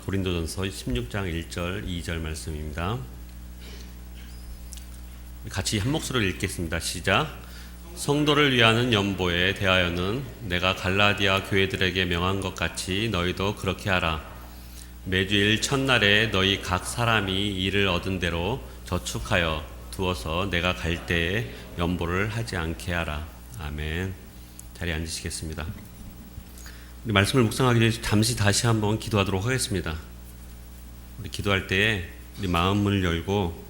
고린도전서 16장 1절 2절 말씀입니다. 같이 한 목소리로 읽겠습니다. 시작. 성도를 위하는 연보에 대하여는 내가 갈라디아 교회들에게 명한 것 같이 너희도 그렇게 하라. 매주일 첫날에 너희 각 사람이 일을 얻은 대로 저축하여 두어서 내가 갈 때에 연보를 하지 않게 하라. 아멘. 자리에 앉으시겠습니다. 우리 말씀을 묵상하기 전에 잠시 다시 한번 기도하도록 하겠습니다. 우리 기도할 때에 우리 마음을 열고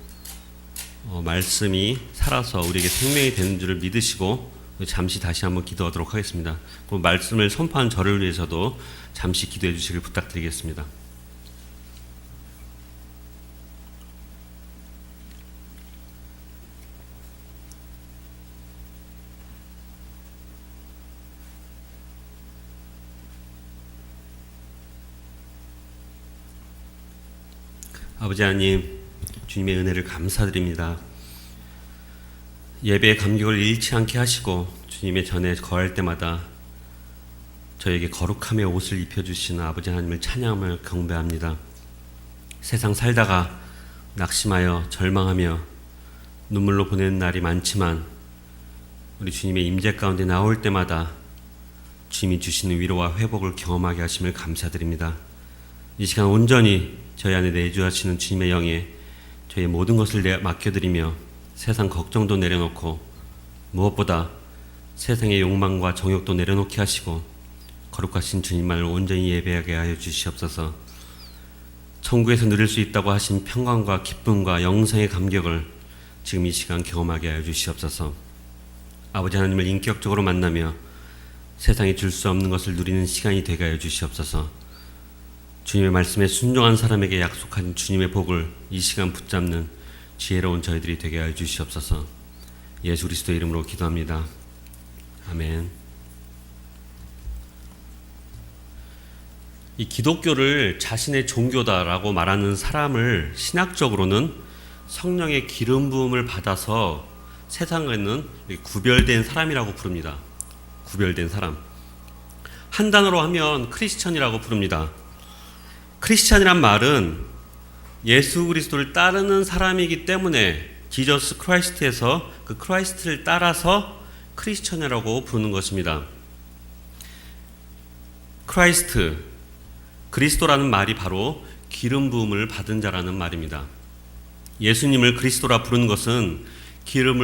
말씀이 살아서 우리에게 생명이 되는 줄을 믿으시고 잠시 다시 한번 기도하도록 하겠습니다. 그 말씀을 선포한 저를 위해서도 잠시 기도해 주시길 부탁드리겠습니다. 아버지 하나님, 주님의 은혜를 감사드립니다. 예배의 감격을 잃지 않게 하시고 주님의 전에 거할 때마다 저에게 거룩함의 옷을 입혀주시는 아버지 하나님을 찬양하며 경배합니다. 세상 살다가 낙심하여 절망하며 눈물로 보내는 날이 많지만 우리 주님의 임재 가운데 나올 때마다 주님이 주시는 위로와 회복을 경험하게 하심을 감사드립니다. 이 시간 온전히 저희 안에 내주하시는 주님의 영에 저희의 모든 것을 맡겨드리며 세상 걱정도 내려놓고 무엇보다 세상의 욕망과 정욕도 내려놓게 하시고 거룩하신 주님만을 온전히 예배하게 하여 주시옵소서. 천국에서 누릴 수 있다고 하신 평강과 기쁨과 영생의 감격을 지금 이 시간 경험하게 하여 주시옵소서. 아버지 하나님을 인격적으로 만나며 세상에 줄 수 없는 것을 누리는 시간이 되게 하여 주시옵소서. 주님의 말씀에 순종한 사람에게 약속한 주님의 복을 이 시간 붙잡는 지혜로운 저희들이 되게 하여 주시옵소서. 예수 그리스도의 이름으로 기도합니다. 아멘. 이 기독교를 자신의 종교다라고 말하는 사람을 신학적으로는 성령의 기름 부음을 받아서 세상에는 구별된 사람이라고 부릅니다. 구별된 사람. 한 단어로 하면 크리스천이라고 부릅니다. 크리스찬이란 말은 예수 그리스도를 따르는 사람이기 때문에 지저스 크라이스트에서 그 크라이스트를 따라서 크리스천이라고 부르는 것입니다. 크라이스트, 그리스도라는 말이 바로 기름 부음을 받은 자라는 말입니다. 예수님을 그리스도라 부르는 것은 기름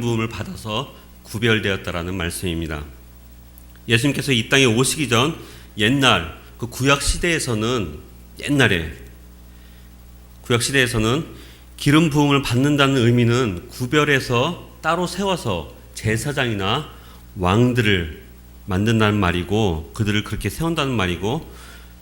부음을 받아서 구별되었다라는 말씀입니다. 예수님께서 이 땅에 오시기 전 옛날 그 구약 시대에서는 구약 시대에서는 기름 부음을 받는다는 의미는 구별해서 따로 세워서 제사장이나 왕들을 만든다는 말이고 그들을 그렇게 세운다는 말이고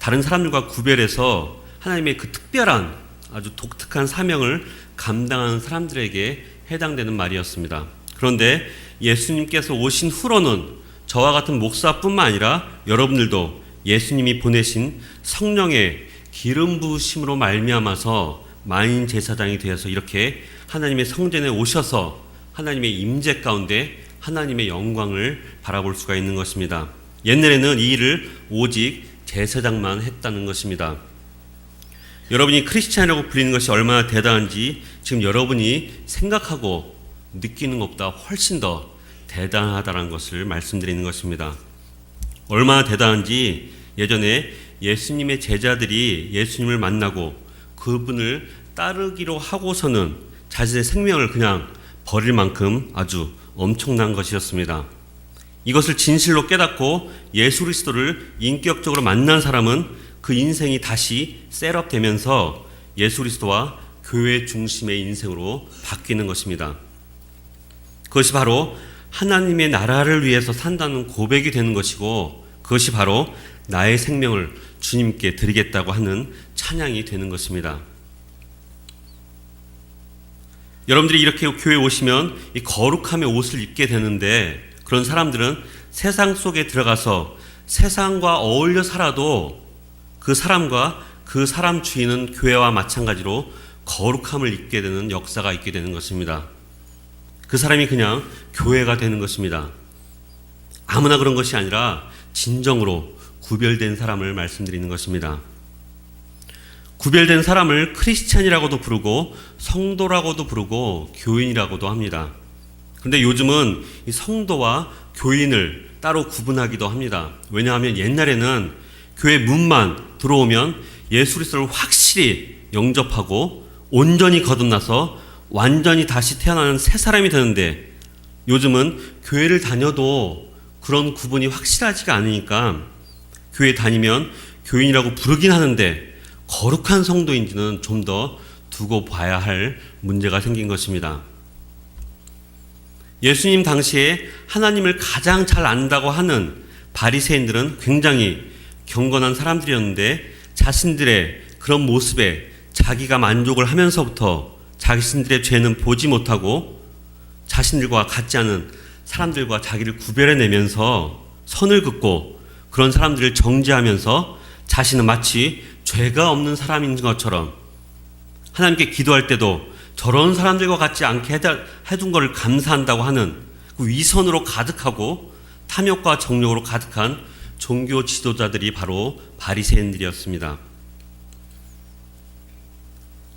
다른 사람들과 구별해서 하나님의 그 특별한 아주 독특한 사명을 감당하는 사람들에게 해당되는 말이었습니다. 그런데 예수님께서 오신 후로는 저와 같은 목사뿐만 아니라 여러분들도 예수님이 보내신 성령의 기름 부으심으로 말미암아서 만인 제사장이 되어서 이렇게 하나님의 성전에 오셔서 하나님의 임재 가운데 하나님의 영광을 바라볼 수가 있는 것입니다. 옛날에는 이 일을 오직 제사장만 했다는 것입니다. 여러분이 크리스찬이라고 불리는 것이 얼마나 대단한지 지금 여러분이 생각하고 느끼는 것보다 훨씬 더 대단하다는 것을 말씀드리는 것입니다. 얼마나 대단한지 예전에 예수님의 제자들이 예수님을 만나고 그분을 따르기로 하고서는 자신의 생명을 그냥 버릴 만큼 아주 엄청난 것이었습니다. 이것을 진실로 깨닫고 예수 그리스도를 인격적으로 만난 사람은 그 인생이 다시 셋업되면서 예수 그리스도와 교회 중심의 인생으로 바뀌는 것입니다. 그것이 바로 하나님의 나라를 위해서 산다는 고백이 되는 것이고 그것이 바로 나의 생명을 주님께 드리겠다고 하는 찬양이 되는 것입니다. 여러분들이 이렇게 교회에 오시면 이 거룩함의 옷을 입게 되는데 그런 사람들은 세상 속에 들어가서 세상과 어울려 살아도 그 사람과 그 사람 주인은 교회와 마찬가지로 거룩함을 입게 되는 역사가 있게 되는 것입니다. 그 사람이 그냥 교회가 되는 것입니다. 아무나 그런 것이 아니라 진정으로 구별된 사람을 말씀드리는 것입니다. 구별된 사람을 크리스찬이라고도 부르고 성도라고도 부르고 교인이라고도 합니다. 그런데 요즘은 이 성도와 교인을 따로 구분하기도 합니다. 왜냐하면 옛날에는 교회 문만 들어오면 예수 그리스도를 확실히 영접하고 온전히 거듭나서 완전히 다시 태어나는 새 사람이 되는데, 요즘은 교회를 다녀도 그런 구분이 확실하지가 않으니까 교회 다니면 교인이라고 부르긴 하는데 거룩한 성도인지는 좀 더 두고 봐야 할 문제가 생긴 것입니다. 예수님 당시에 하나님을 가장 잘 안다고 하는 바리새인들은 굉장히 경건한 사람들이었는데, 자신들의 그런 모습에 자기가 만족을 하면서부터 자신들의 죄는 보지 못하고 자신들과 같지 않은 사람들과 자기를 구별해내면서 선을 긋고 그런 사람들을 정죄하면서 자신은 마치 죄가 없는 사람인 것처럼 하나님께 기도할 때도 저런 사람들과 같지 않게 해둔 것을 감사한다고 하는 그 위선으로 가득하고 탐욕과 정욕으로 가득한 종교 지도자들이 바로 바리새인들이었습니다.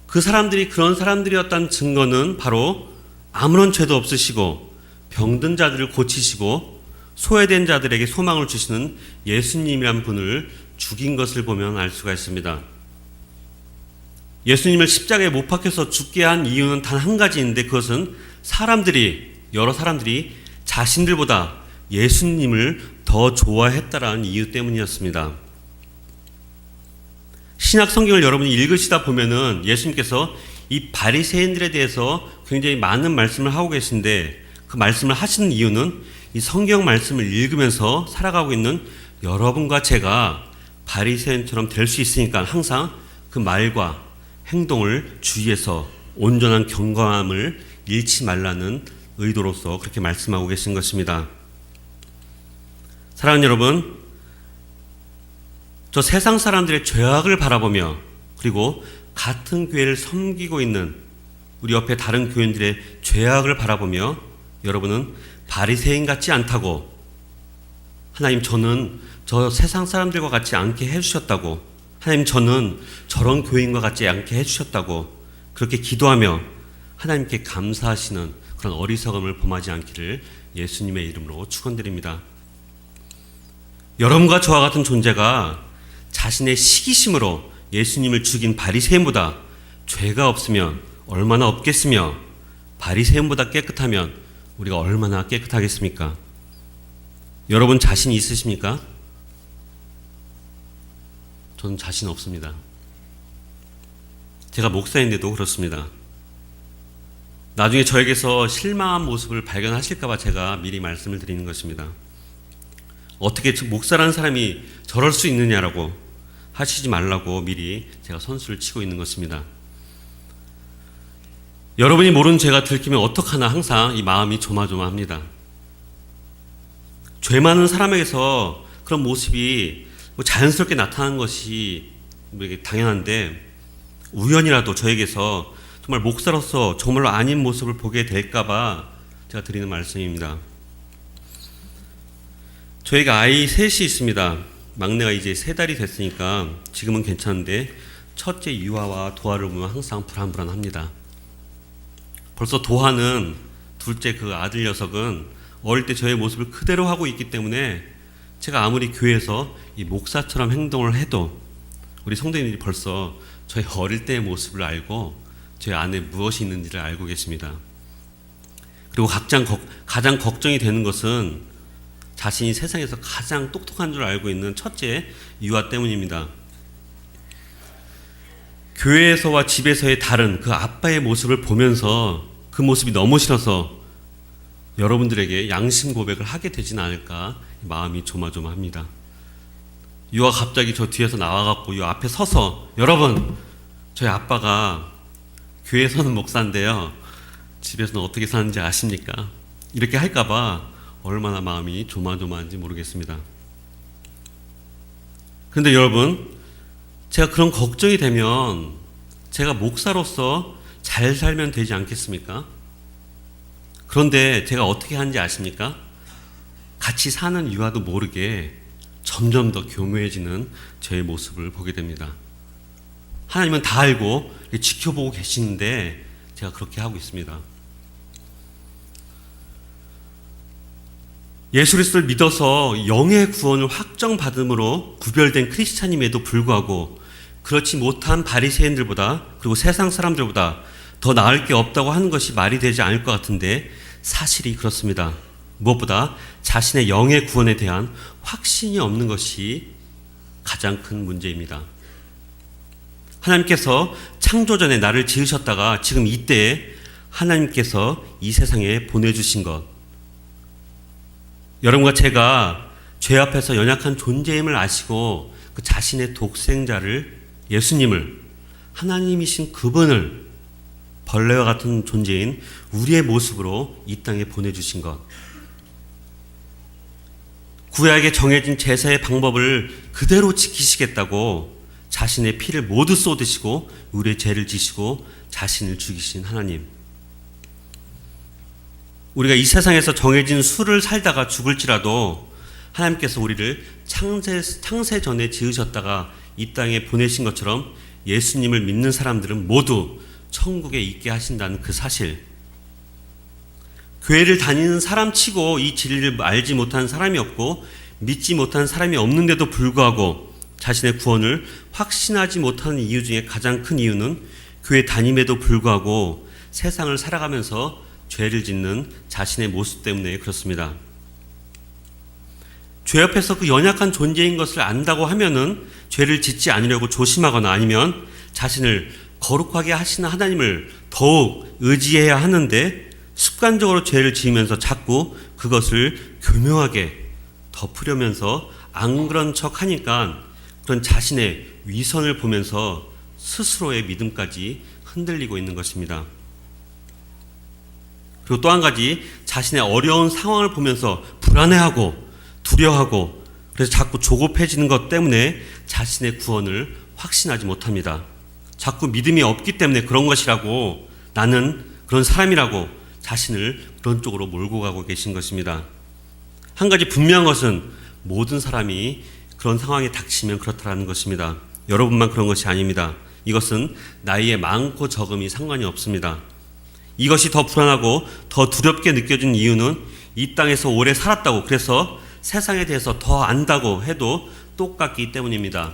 그 사람들이 그런 사람들이었다는 증거는 바로 아무런 죄도 없으시고 병든 자들을 고치시고 소외된 자들에게 소망을 주시는 예수님이란 분을 죽인 것을 보면 알 수가 있습니다. 예수님을 십자가에 못 박혀서 죽게 한 이유는 단 한 가지인데, 그것은 여러 사람들이 자신들보다 예수님을 더 좋아했다라는 이유 때문이었습니다. 신약 성경을 여러분이 읽으시다 보면은 예수님께서 이 바리새인들에 대해서 굉장히 많은 말씀을 하고 계신데, 그 말씀을 하시는 이유는 이 성경 말씀을 읽으면서 살아가고 있는 여러분과 제가 바리새인처럼 될 수 있으니까 항상 그 말과 행동을 주의해서 온전한 경건함을 잃지 말라는 의도로서 그렇게 말씀하고 계신 것입니다. 사랑하는 여러분, 저 세상 사람들의 죄악을 바라보며 그리고 같은 교회를 섬기고 있는 우리 옆에 다른 교인들의 죄악을 바라보며 여러분은 바리새인 같지 않다고, 하나님 저는 저 세상 사람들과 같지 않게 해주셨다고, 하나님 저는 저런 교인과 같지 않게 해주셨다고 그렇게 기도하며 하나님께 감사하시는 그런 어리석음을 범하지 않기를 예수님의 이름으로 축원드립니다. 여러분과 저와 같은 존재가 자신의 시기심으로 예수님을 죽인 바리새인보다 죄가 없으면 얼마나 없겠으며, 바리새인보다 깨끗하면 우리가 얼마나 깨끗하겠습니까? 여러분 자신 있으십니까? 저는 자신 없습니다. 제가 목사인데도 그렇습니다. 나중에 저에게서 실망한 모습을 발견하실까봐 제가 미리 말씀을 드리는 것입니다. 어떻게 목사라는 사람이 저럴 수 있느냐라고 하시지 말라고 미리 제가 선수를 치고 있는 것입니다. 여러분이 모르는 죄가 들키면 어떡하나 항상 이 마음이 조마조마합니다. 죄 많은 사람에게서 그런 모습이 자연스럽게 나타나는 것이 당연한데, 우연이라도 저에게서 정말 목사로서 정말로 아닌 모습을 보게 될까봐 제가 드리는 말씀입니다. 저희가 아이 셋이 있습니다. 막내가 이제 3달이 됐으니까 지금은 괜찮은데, 첫째 유아와 도하를 보면 항상 불안불안합니다. 벌써 도하는, 둘째 그 아들 녀석은 어릴 때 저의 모습을 그대로 하고 있기 때문에 제가 아무리 교회에서 이 목사처럼 행동을 해도 우리 성도님들이 벌써 저희 어릴 때의 모습을 알고 제 안에 무엇이 있는지를 알고 계십니다. 그리고 가장 걱정이 되는 것은 자신이 세상에서 가장 똑똑한 줄 알고 있는 첫째 유아 때문입니다. 교회에서와 집에서의 다른 그 아빠의 모습을 보면서 그 모습이 너무 싫어서 여러분들에게 양심 고백을 하게 되진 않을까 마음이 조마조마합니다. 유아 갑자기 저 뒤에서 나와갖고 이 앞에 서서, 여러분 저희 아빠가 교회에서는 목사인데요 집에서는 어떻게 사는지 아십니까? 이렇게 할까봐 얼마나 마음이 조마조마한지 모르겠습니다. 그런데 여러분, 제가 그런 걱정이 되면 제가 목사로서 잘 살면 되지 않겠습니까? 그런데 제가 어떻게 하는지 아십니까? 같이 사는 유아도 모르게 점점 더 교묘해지는 제 모습을 보게 됩니다. 하나님은 다 알고 지켜보고 계시는데 제가 그렇게 하고 있습니다. 예수 그리스도를 믿어서 영의 구원을 확정받음으로 구별된 크리스찬임에도 불구하고 그렇지 못한 바리새인들보다 그리고 세상 사람들보다 더 나을 게 없다고 하는 것이 말이 되지 않을 것 같은데 사실이 그렇습니다. 무엇보다 자신의 영의 구원에 대한 확신이 없는 것이 가장 큰 문제입니다. 하나님께서 창조전에 나를 지으셨다가 지금 이때에 하나님께서 이 세상에 보내주신 것, 여러분과 제가 죄 앞에서 연약한 존재임을 아시고 그 자신의 독생자를, 예수님을, 하나님이신 그분을 벌레와 같은 존재인 우리의 모습으로 이 땅에 보내주신 것, 구약에 정해진 제사의 방법을 그대로 지키시겠다고 자신의 피를 모두 쏟으시고 우리의 죄를 지시고 자신을 죽이신 하나님, 우리가 이 세상에서 정해진 수를 살다가 죽을지라도 하나님께서 우리를 창세 전에 지으셨다가 이 땅에 보내신 것처럼 예수님을 믿는 사람들은 모두 천국에 있게 하신다는 그 사실, 교회를 다니는 사람 치고 이 진리를 알지 못한 사람이 없고 믿지 못한 사람이 없는데도 불구하고 자신의 구원을 확신하지 못하는 이유 중에 가장 큰 이유는 교회 다님에도 불구하고 세상을 살아가면서 죄를 짓는 자신의 모습 때문에 그렇습니다. 죄 앞에서 그 연약한 존재인 것을 안다고 하면은 죄를 짓지 않으려고 조심하거나 아니면 자신을 거룩하게 하시는 하나님을 더욱 의지해야 하는데 습관적으로 죄를 지으면서 자꾸 그것을 교묘하게 덮으려면서 안 그런 척 하니까 그런 자신의 위선을 보면서 스스로의 믿음까지 흔들리고 있는 것입니다. 그리고 또 한 가지, 자신의 어려운 상황을 보면서 불안해하고 두려워하고 그래서 자꾸 조급해지는 것 때문에 자신의 구원을 확신하지 못합니다. 자꾸 믿음이 없기 때문에 그런 것이라고, 나는 그런 사람이라고 자신을 그런 쪽으로 몰고 가고 계신 것입니다. 한 가지 분명한 것은 모든 사람이 그런 상황에 닥치면 그렇다라는 것입니다. 여러분만 그런 것이 아닙니다. 이것은 나이의 많고 적음이 상관이 없습니다. 이것이 더 불안하고 더 두렵게 느껴진 이유는 이 땅에서 오래 살았다고, 그래서 세상에 대해서 더 안다고 해도 똑같기 때문입니다.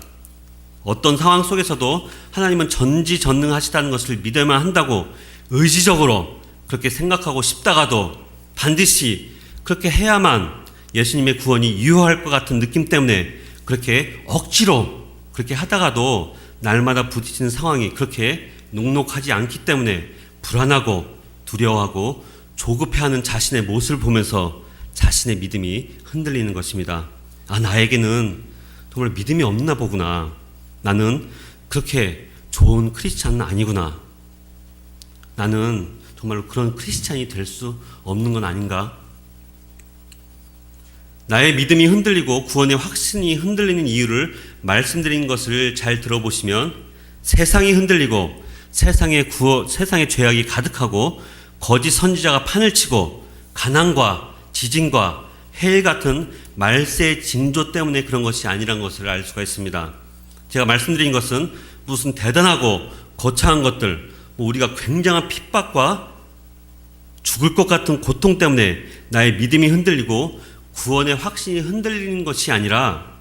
어떤 상황 속에서도 하나님은 전지전능하시다는 것을 믿어야만 한다고 의지적으로 그렇게 생각하고 싶다가도 반드시 그렇게 해야만 예수님의 구원이 유효할 것 같은 느낌 때문에 그렇게 억지로 그렇게 하다가도 날마다 부딪히는 상황이 그렇게 녹록하지 않기 때문에 불안하고 두려워하고 조급해하는 자신의 모습을 보면서 자신의 믿음이 흔들리는 것입니다. 아, 나에게는 정말 믿음이 없나 보구나. 나는 그렇게 좋은 크리스찬은 아니구나. 나는 정말로 그런 크리스찬이 될 수 없는 건 아닌가? 나의 믿음이 흔들리고 구원의 확신이 흔들리는 이유를 말씀드린 것을 잘 들어보시면 세상이 흔들리고 세상의 죄악이 가득하고 거짓 선지자가 판을 치고 가난과 지진과 해일 같은 말세의 징조 때문에 그런 것이 아니란 것을 알 수가 있습니다. 제가 말씀드린 것은 무슨 대단하고 거창한 것들, 우리가 굉장한 핍박과 죽을 것 같은 고통 때문에 나의 믿음이 흔들리고 구원의 확신이 흔들리는 것이 아니라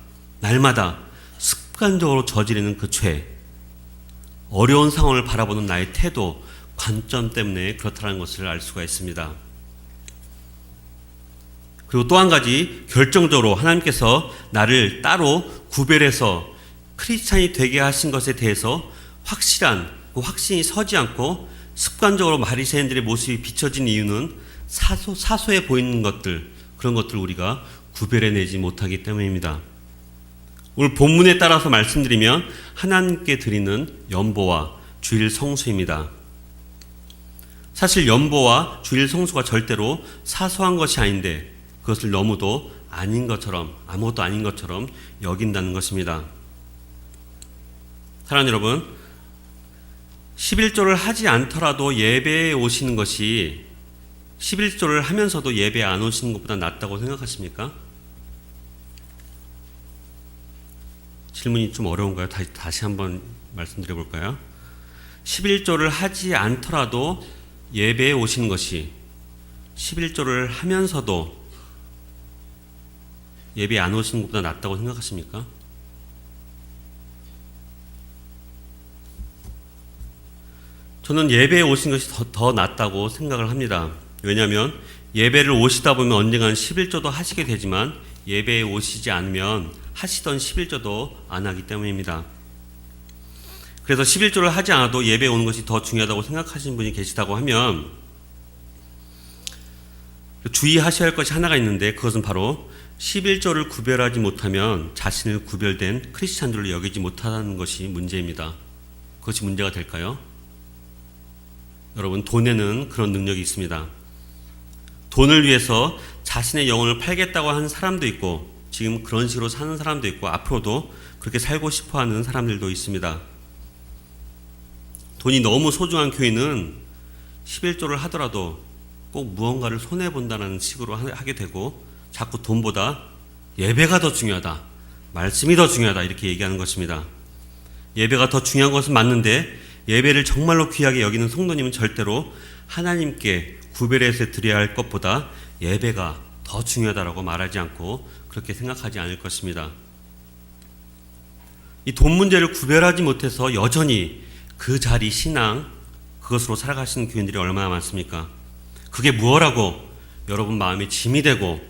날마다 습관적으로 저지르는 그 죄, 어려운 상황을 바라보는 나의 태도, 관점 때문에 그렇다는 것을 알 수가 있습니다. 그리고 또 한 가지, 결정적으로 하나님께서 나를 따로 구별해서 크리스찬이 되게 하신 것에 대해서 확실한 그 확신이 서지 않고 습관적으로 바리새인들의 모습이 비춰진 이유는 사소해 보이는 것들, 그런 것들을 우리가 구별해내지 못하기 때문입니다. 오늘 본문에 따라서 말씀드리면 하나님께 드리는 연보와 주일 성수입니다. 사실 연보와 주일 성수가 절대로 사소한 것이 아닌데 그것을 너무도 아닌 것처럼, 아무것도 아닌 것처럼 여긴다는 것입니다. 사랑하는 여러분, 11조를 하지 않더라도 예배에 오시는 것이 11조를 하면서도 예배에 안 오시는 것보다 낫다고 생각하십니까? 질문이 좀 어려운가요? 다시 한번 말씀드려 볼까요? 11조를 하지 않더라도 예배에 오시는 것이 11조를 하면서도 예배에 안 오시는 것보다 낫다고 생각하십니까? 저는 예배에 오시는 것이 더 낫다고 생각을 합니다. 왜냐하면 예배를 오시다 보면 언젠가는 11조도 하시게 되지만 예배에 오시지 않으면 하시던 11조도 안 하기 때문입니다. 그래서 11조를 하지 않아도 예배에 오는 것이 더 중요하다고 생각하시는 분이 계시다고 하면 주의하셔야 할 것이 하나가 있는데 그것은 바로 11조를 구별하지 못하면 자신을 구별된 크리스찬들로 여기지 못하는 것이 문제입니다. 그것이 문제가 될까요? 여러분, 돈에는 그런 능력이 있습니다. 돈을 위해서 자신의 영혼을 팔겠다고 하는 사람도 있고 지금 그런 식으로 사는 사람도 있고 앞으로도 그렇게 살고 싶어하는 사람들도 있습니다. 돈이 너무 소중한 교인은 11조를 하더라도 꼭 무언가를 손해본다는 식으로 하게 되고 자꾸 돈보다 예배가 더 중요하다, 말씀이 더 중요하다 이렇게 얘기하는 것입니다. 예배가 더 중요한 것은 맞는데 예배를 정말로 귀하게 여기는 성도님은 절대로 하나님께 구별해서 드려야 할 것보다 예배가 더 중요하다고 말하지 않고 그렇게 생각하지 않을 것입니다. 이 돈 문제를 구별하지 못해서 여전히 그 자리 신앙 그것으로 살아가시는 교인들이 얼마나 많습니까? 그게 무엇라고 여러분 마음에 짐이 되고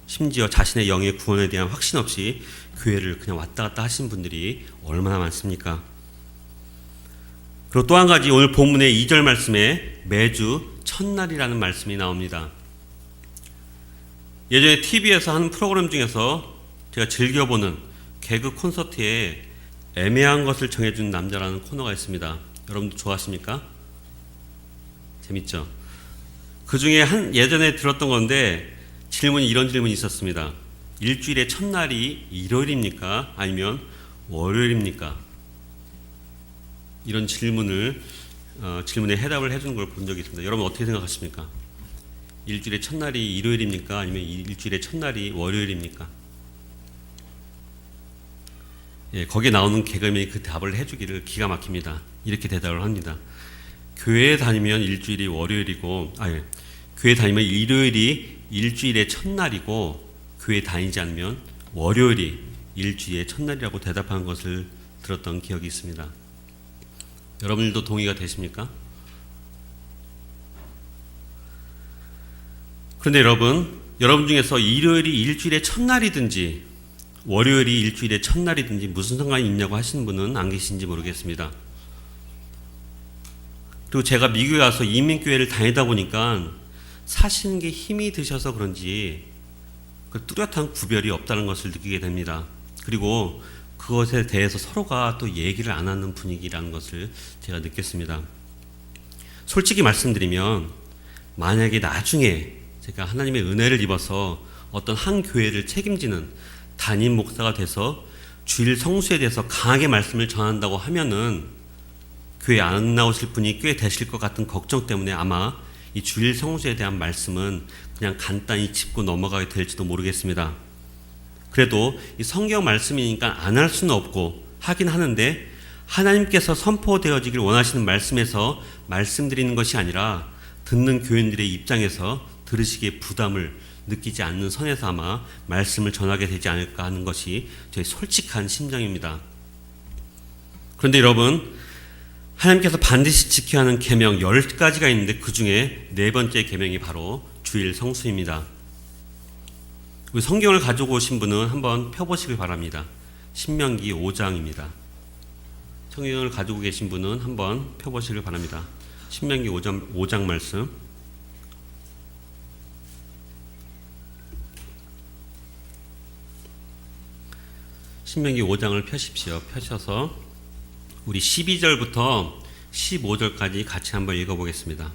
심지어 자신의 영의 구원에 대한 확신 없이 교회를 그냥 왔다 갔다 하시는 분들이 얼마나 많습니까? 그리고 또 한 가지 오늘 본문의 2절 말씀에 매주 첫날이라는 말씀이 나옵니다. 예전에 TV에서 하는 프로그램 중에서 제가 즐겨보는 개그 콘서트에 애매한 것을 정해준 남자라는 코너가 있습니다. 여러분도 좋아하십니까? 재밌죠? 그 중에 예전에 들었던 건데 이런 질문이 있었습니다. 일주일의 첫날이 일요일입니까? 아니면 월요일입니까? 이런 질문에 해답을 해주는 걸 본 적이 있습니다. 여러분 어떻게 생각하십니까? 일주일의 첫날이 일요일입니까? 아니면 일주일의 첫날이 월요일입니까? 예, 거기에 나오는 개그맨이 그 답을 해주기를 기가 막힙니다. 이렇게 대답을 합니다. 교회에 다니면 일주일이 월요일이고, 교회 다니면 일요일이 일주일의 첫날이고, 교회 다니지 않으면 월요일이 일주일의 첫날이라고 대답한 것을 들었던 기억이 있습니다. 여러분들도 동의가 되십니까? 그런데 여러분 중에서 일요일이 일주일의 첫날이든지 월요일이 일주일의 첫날이든지 무슨 상관이 있냐고 하시는 분은 안 계신지 모르겠습니다. 그리고 제가 미국에 와서 이민교회를 다니다 보니까 사시는 게 힘이 드셔서 그런지 그 뚜렷한 구별이 없다는 것을 느끼게 됩니다. 그리고 그것에 대해서 서로가 또 얘기를 안 하는 분위기라는 것을 제가 느꼈습니다. 솔직히 말씀드리면 만약에 나중에 제가 하나님의 은혜를 입어서 어떤 한 교회를 책임지는 담임 목사가 돼서 주일 성수에 대해서 강하게 말씀을 전한다고 하면은 교회 안 나오실 분이 꽤 되실 것 같은 걱정 때문에 아마 이 주일 성수에 대한 말씀은 그냥 간단히 짚고 넘어가게 될지도 모르겠습니다. 그래도 이 성경 말씀이니까 안 할 수는 없고 하긴 하는데 하나님께서 선포되어지길 원하시는 말씀에서 말씀드리는 것이 아니라 듣는 교인들의 입장에서 들으시기에 부담을 느끼지 않는 선에서 아마 말씀을 전하게 되지 않을까 하는 것이 저의 솔직한 심정입니다. 그런데 여러분, 하나님께서 반드시 지켜야 하는 계명 10가지가 있는데 그 중에 4번째 계명이 바로 주일 성수입니다. 우리 성경을 가지고 오신 분은 한번 펴보시길 바랍니다. 신명기 5장입니다. 성경을 가지고 계신 분은 한번 펴보시길 바랍니다. 신명기 5장 말씀. 신명기 5장을 펴십시오. 펴셔서 우리 12절부터 15절까지 같이 한번 읽어보겠습니다.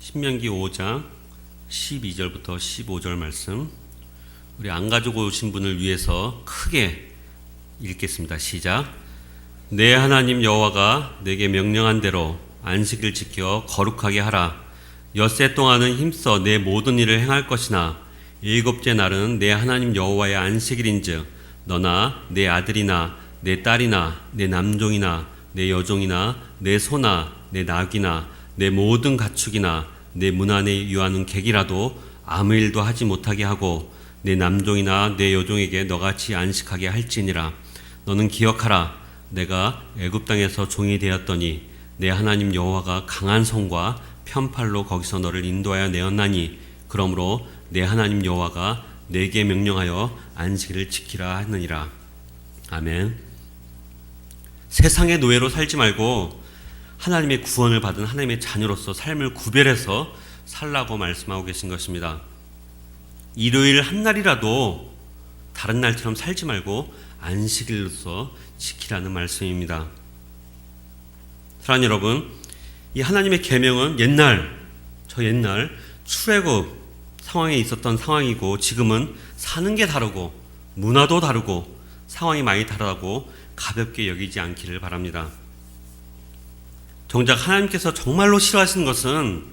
신명기 5장 12절부터 15절 말씀, 우리 안 가지고 오신 분을 위해서 크게 읽겠습니다. 시작. 내 하나님 여호와가 내게 명령한 대로 안식을 지켜 거룩하게 하라. 엿새 동안은 힘써 내 모든 일을 행할 것이나 일곱째 날은 내 하나님 여호와의 안식일인즉 너나 내 아들이나 내 딸이나 내 남종이나 내 여종이나 내 소나 내 낙이나 내 모든 가축이나 내 문 안에 유하는 객이라도 아무 일도 하지 못하게 하고 내 남종이나 내 여종에게 너같이 안식하게 할지니라. 너는 기억하라. 내가 애굽 땅에서 종이 되었더니 내 하나님 여호와가 강한 손과 편팔로 거기서 너를 인도하여 내었나니 그러므로 내 하나님 여호와가 내게 명령하여 안식일을 지키라 하느니라. 아멘. 세상의 노예로 살지 말고 하나님의 구원을 받은 하나님의 자녀로서 삶을 구별해서 살라고 말씀하고 계신 것입니다. 일요일 한 날이라도 다른 날처럼 살지 말고 안식일로서 지키라는 말씀입니다. 사랑하는 여러분, 이 하나님의 계명은 옛날 출애굽 상황에 있었던 상황이고 지금은 사는 게 다르고 문화도 다르고 상황이 많이 다르다고 가볍게 여기지 않기를 바랍니다. 정작 하나님께서 정말로 싫어하시는 것은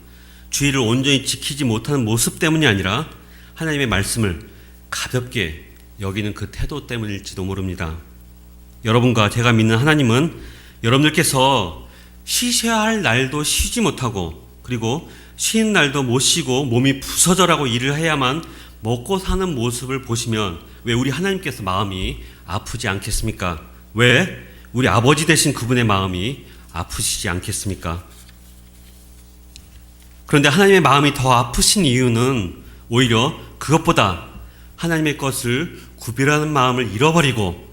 주의를 온전히 지키지 못하는 모습 때문이 아니라 하나님의 말씀을 가볍게 여기는 그 태도 때문일지도 모릅니다. 여러분과 제가 믿는 하나님은 여러분들께서 쉬셔야 할 날도 쉬지 못하고 그리고 쉬는 날도 못 쉬고 몸이 부서져라고 일을 해야만 먹고 사는 모습을 보시면 왜 우리 하나님께서 마음이 아프지 않겠습니까? 왜 우리 아버지 되신 그분의 마음이 아프시지 않겠습니까? 그런데 하나님의 마음이 더 아프신 이유는 오히려 그것보다 하나님의 것을 구별하는 마음을 잃어버리고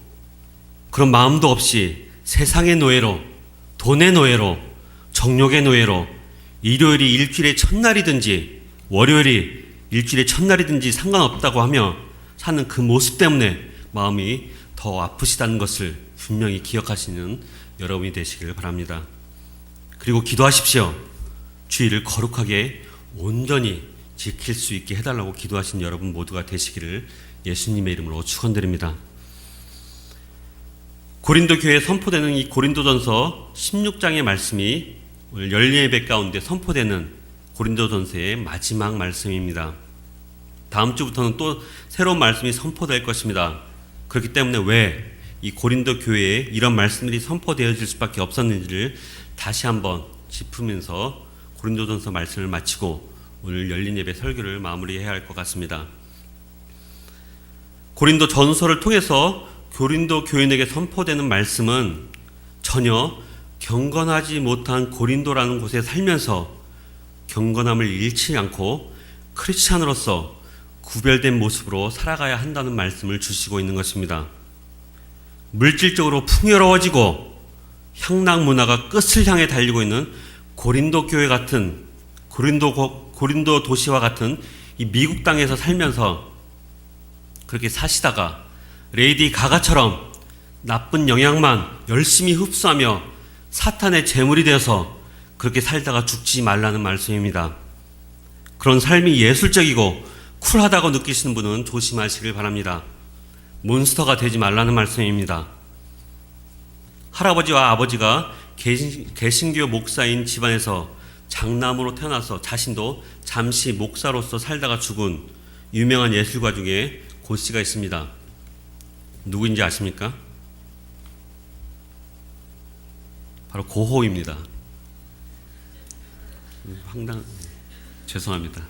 그런 마음도 없이 세상의 노예로, 돈의 노예로, 정욕의 노예로 일요일이 일주일의 첫날이든지 월요일이 일주일의 첫날이든지 상관없다고 하며 사는 그 모습 때문에 마음이 더 아프시다는 것을 분명히 기억하시는 여러분이 되시길 바랍니다. 그리고 기도하십시오. 주의를 거룩하게 온전히 지킬 수 있게 해달라고 기도하신 여러분 모두가 되시기를 예수님의 이름으로 축원드립니다. 고린도 교회에 선포되는 이 고린도전서 16장의 말씀이 오늘 열린 예배 가운데 선포되는 고린도전서의 마지막 말씀입니다. 다음 주부터는 또 새로운 말씀이 선포될 것입니다. 그렇기 때문에 왜 이 고린도 교회에 이런 말씀들이 선포되어질 수밖에 없었는지를 다시 한번 짚으면서 고린도전서 말씀을 마치고 오늘 열린 예배 설교를 마무리해야 할 것 같습니다. 고린도 전서를 통해서 고린도 교인에게 선포되는 말씀은 전혀 경건하지 못한 고린도라는 곳에 살면서 경건함을 잃지 않고 크리스찬으로서 구별된 모습으로 살아가야 한다는 말씀을 주시고 있는 것입니다. 물질적으로 풍요로워지고 향락 문화가 끝을 향해 달리고 있는 고린도 교회 같은 고린도 도시와 같은 이 미국 땅에서 살면서 그렇게 사시다가 레이디 가가처럼 나쁜 영향만 열심히 흡수하며 사탄의 제물이 되어서 그렇게 살다가 죽지 말라는 말씀입니다. 그런 삶이 예술적이고 쿨하다고 느끼시는 분은 조심하시길 바랍니다. 몬스터가 되지 말라는 말씀입니다. 할아버지와 아버지가 개신교 목사인 집안에서 장남으로 태어나서 자신도 잠시 목사로서 살다가 죽은 유명한 예술가 중에 고 씨가 있습니다. 누구인지 아십니까? 바로 고호입니다. 죄송합니다.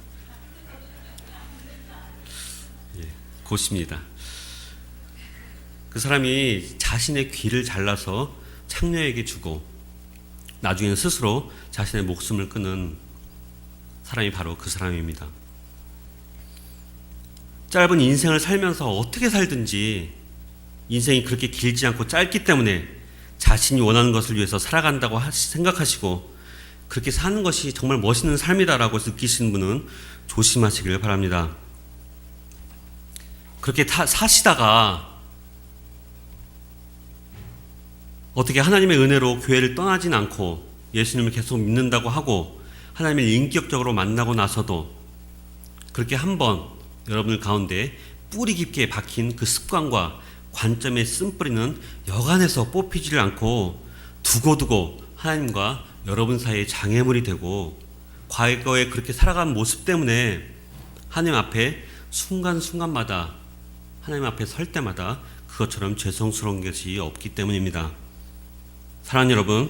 고 씨입니다. 그 사람이 자신의 귀를 잘라서 창녀에게 주고 나중에는 스스로 자신의 목숨을 끊은 사람이 바로 그 사람입니다. 짧은 인생을 살면서 어떻게 살든지 인생이 그렇게 길지 않고 짧기 때문에 자신이 원하는 것을 위해서 살아간다고 생각하시고 그렇게 사는 것이 정말 멋있는 삶이다라고 느끼시는 분은 조심하시길 바랍니다. 그렇게 사시다가 어떻게 하나님의 은혜로 교회를 떠나진 않고 예수님을 계속 믿는다고 하고 하나님을 인격적으로 만나고 나서도 그렇게 한번 여러분들 가운데 뿌리 깊게 박힌 그 습관과 관점의 쓴뿌리는 여간해서 뽑히지를 않고 두고두고 하나님과 여러분 사이에 장애물이 되고 과거에 그렇게 살아간 모습 때문에 하나님 앞에 순간순간마다 하나님 앞에 설 때마다 그것처럼 죄송스러운 것이 없기 때문입니다. 사랑하는 여러분,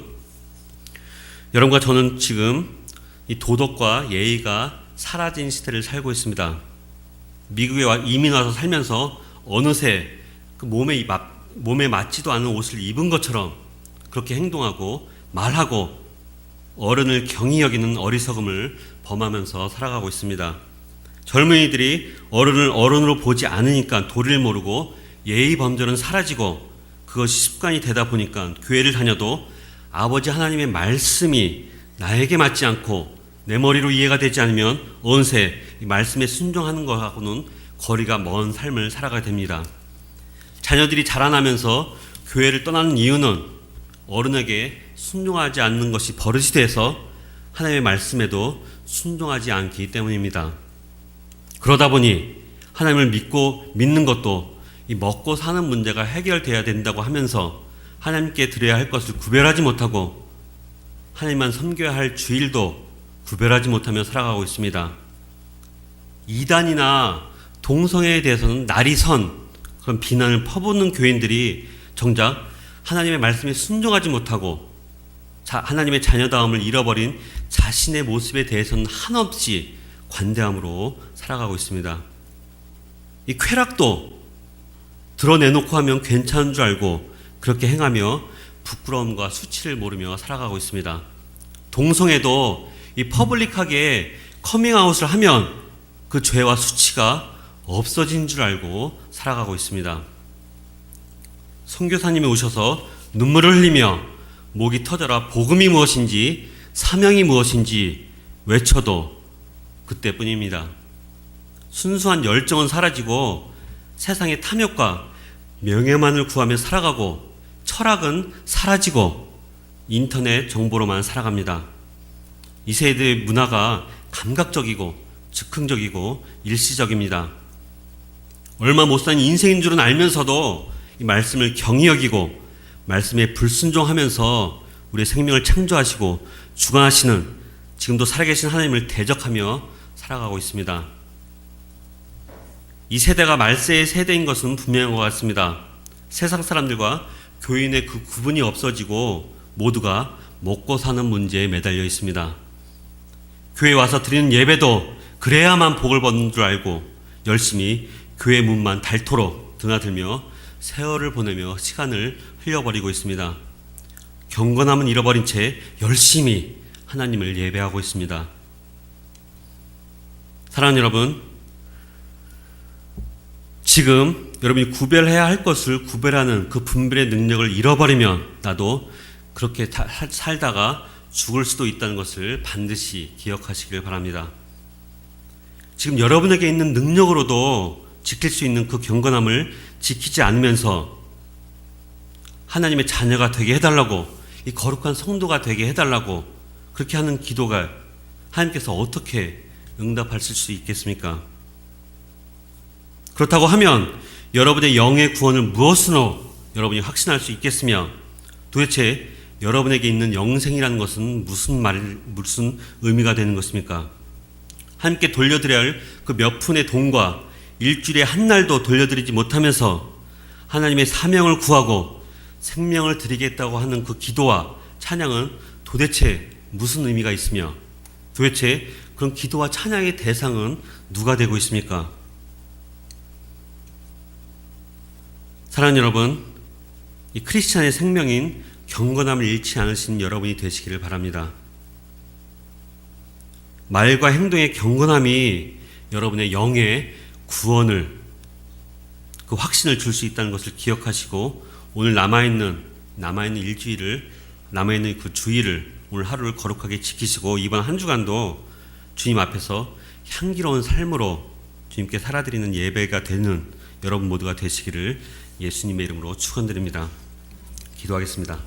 여러분과 저는 지금 이 도덕과 예의가 사라진 시대를 살고 있습니다. 미국에 이민 와서 살면서 어느새 그 몸에 맞지도 않은 옷을 입은 것처럼 그렇게 행동하고 말하고 어른을 경히 여기는 어리석음을 범하면서 살아가고 있습니다. 젊은이들이 어른을 어른으로 보지 않으니까 도리를 모르고 예의 범절은 사라지고 그것이 습관이 되다 보니까 교회를 다녀도 아버지 하나님의 말씀이 나에게 맞지 않고 내 머리로 이해가 되지 않으면 어느새 이 말씀에 순종하는 것하고는 거리가 먼 삶을 살아가게 됩니다. 자녀들이 자라나면서 교회를 떠나는 이유는 어른에게 순종하지 않는 것이 버릇이 돼서 하나님의 말씀에도 순종하지 않기 때문입니다. 그러다 보니 하나님을 믿는 것도 이 먹고 사는 문제가 해결돼야 된다고 하면서 하나님께 드려야 할 것을 구별하지 못하고 하나님만 섬겨야 할 주일도 구별하지 못하며 살아가고 있습니다. 이단이나 동성애에 대해서는 날이 선 그런 비난을 퍼붓는 교인들이 정작 하나님의 말씀에 순종하지 못하고 하나님의 자녀다움을 잃어버린 자신의 모습에 대해서는 한없이 관대함으로 살아가고 있습니다. 이 쾌락도 드러내놓고 하면 괜찮은 줄 알고 그렇게 행하며 부끄러움과 수치를 모르며 살아가고 있습니다. 동성애도 이 퍼블릭하게 커밍아웃을 하면 그 죄와 수치가 없어진 줄 알고 살아가고 있습니다. 선교사님이 오셔서 눈물을 흘리며 목이 터져라 복음이 무엇인지 사명이 무엇인지 외쳐도 그때뿐입니다. 순수한 열정은 사라지고 세상의 탐욕과 명예만을 구하며 살아가고 철학은 사라지고 인터넷 정보로만 살아갑니다. 이 세대의 문화가 감각적이고 즉흥적이고 일시적입니다. 얼마 못 산 인생인 줄은 알면서도 이 말씀을 경히 여기고 말씀에 불순종하면서 우리의 생명을 창조하시고 주관하시는 지금도 살아계신 하나님을 대적하며 살아가고 있습니다. 이 세대가 말세의 세대인 것은 분명한 것 같습니다. 세상 사람들과 교인의 그 구분이 없어지고 모두가 먹고 사는 문제에 매달려 있습니다. 교회에 와서 드리는 예배도 그래야만 복을 받는 줄 알고 열심히 교회 문만 닳도록 드나들며 세월을 보내며 시간을 흘려버리고 있습니다. 경건함은 잃어버린 채 열심히 하나님을 예배하고 있습니다. 사랑하는 여러분, 지금 여러분이 구별해야 할 것을 구별하는 그 분별의 능력을 잃어버리면 나도 그렇게 살다가 죽을 수도 있다는 것을 반드시 기억하시길 바랍니다. 지금 여러분에게 있는 능력으로도 지킬 수 있는 그 경건함을 지키지 않으면서 하나님의 자녀가 되게 해달라고, 이 거룩한 성도가 되게 해달라고 그렇게 하는 기도가 하나님께서 어떻게 응답하실 수 있겠습니까? 그렇다고 하면 여러분의 영의 구원을 무엇으로 여러분이 확신할 수 있겠으며 도대체 여러분에게 있는 영생이라는 것은 무슨 의미가 되는 것입니까? 하나님께 돌려드려야 할 그 몇 푼의 돈과 일주일에 한 날도 돌려드리지 못하면서 하나님의 사명을 구하고 생명을 드리겠다고 하는 그 기도와 찬양은 도대체 무슨 의미가 있으며 도대체 그런 기도와 찬양의 대상은 누가 되고 있습니까? 사랑하는 여러분, 이 크리스찬의 생명인 경건함을 잃지 않으신 여러분이 되시기를 바랍니다. 말과 행동의 경건함이 여러분의 영의 구원을, 그 확신을 줄 수 있다는 것을 기억하시고 오늘 남아있는 일주일을, 남아있는 그 주일을, 오늘 하루를 거룩하게 지키시고 이번 한 주간도 주님 앞에서 향기로운 삶으로 주님께 살아드리는 예배가 되는 여러분 모두가 되시기를 예수님의 이름으로 축원드립니다. 기도하겠습니다.